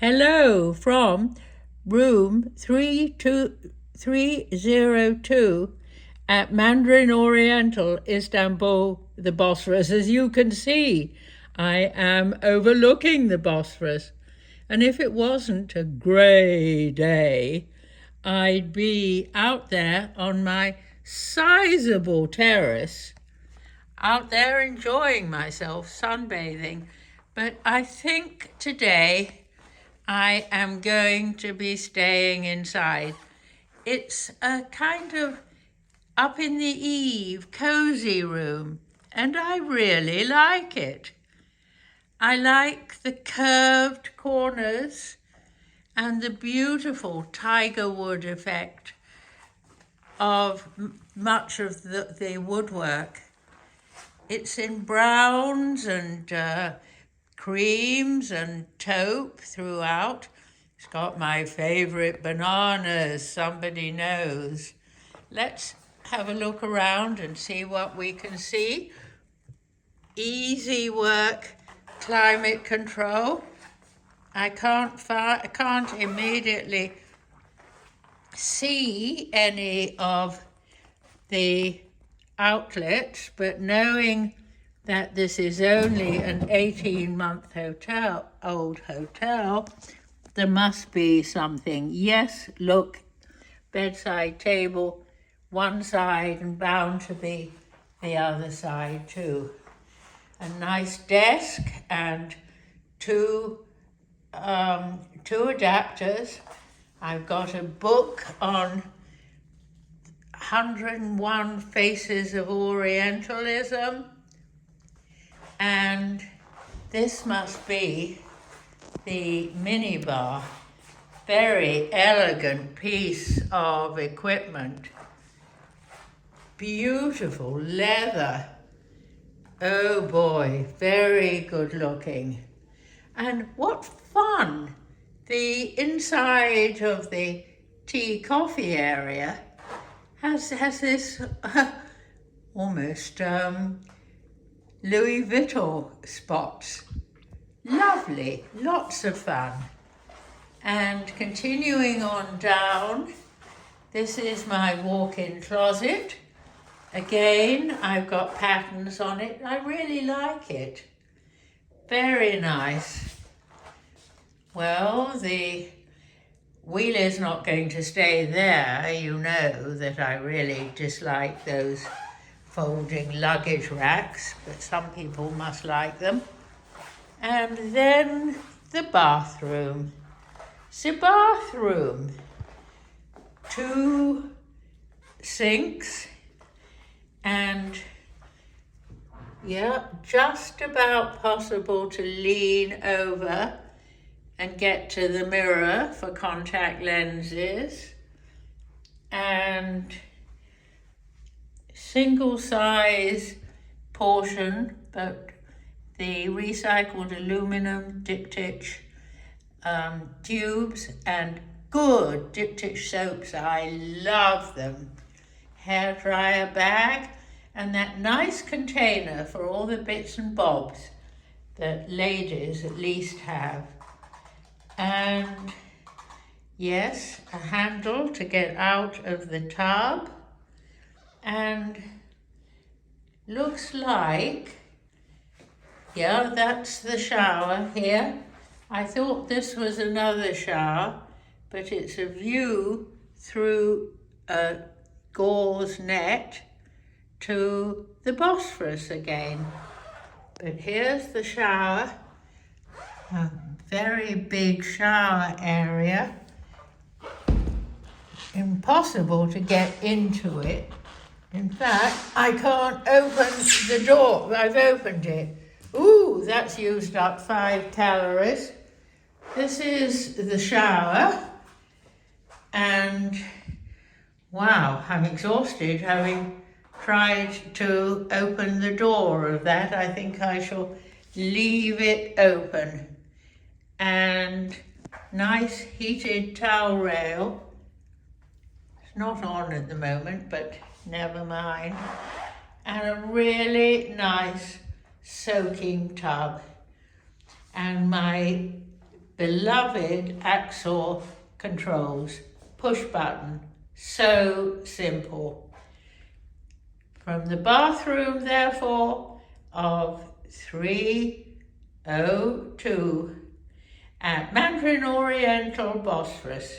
Hello from room 302 at Mandarin Oriental, Istanbul, the Bosphorus. As you can see, I am overlooking the Bosphorus. And if it wasn't a grey day, I'd be out there on my sizable terrace, out there enjoying myself, sunbathing. But I think today I am going to be staying inside. It's a kind of up in the eave, cozy room, and I really like it. I like the curved corners and the beautiful tiger wood effect of much of the woodwork. It's in browns and creams and taupe throughout. It's got my favourite bananas, somebody knows. Let's have a look around and see what we can see. Easy work, climate control. I can't immediately see any of the outlets, but knowing that this is only an 18-month old hotel, there must be something. Yes, look, bedside table, one side and bound to be the other side too. A nice desk and two adapters. I've got a book on 101 Faces of Orientalism. And this must be the minibar. Very elegant piece of equipment. Beautiful leather. Oh boy, very good looking. And what fun! The inside of the tea coffee area has this almost Louis Vuitton spots. Lovely, lots of fun. And continuing on down, this is my walk-in closet. Again, I've got patterns on it. I really like it. Very nice. Well, the wheel is not going to stay there. You know that I really dislike those folding luggage racks, but some people must like them. And then the bathroom. It's a bathroom. 2 sinks and just about possible to lean over and get to the mirror for contact lenses, and single size portion, but the recycled aluminum diptych tubes and good diptych soaps. I love them. Hairdryer bag and that nice container for all the bits and bobs that ladies at least have. And yes, a handle to get out of the tub. And looks like, that's the shower here. I thought this was another shower, but it's a view through a gauze net to the Bosphorus again. But here's the shower, a very big shower area. Impossible to get into it. In fact, I can't open the door. I've opened it. Ooh, that's used up 5 calories. This is the shower. And wow, I'm exhausted having tried to open the door of that. I think I shall leave it open. And nice heated towel rail. It's not on at the moment, but never mind. And a really nice soaking tub. And my beloved Axor controls. Push button. So simple. From the bathroom, therefore, of 302 at Mandarin Oriental, Bosphorus.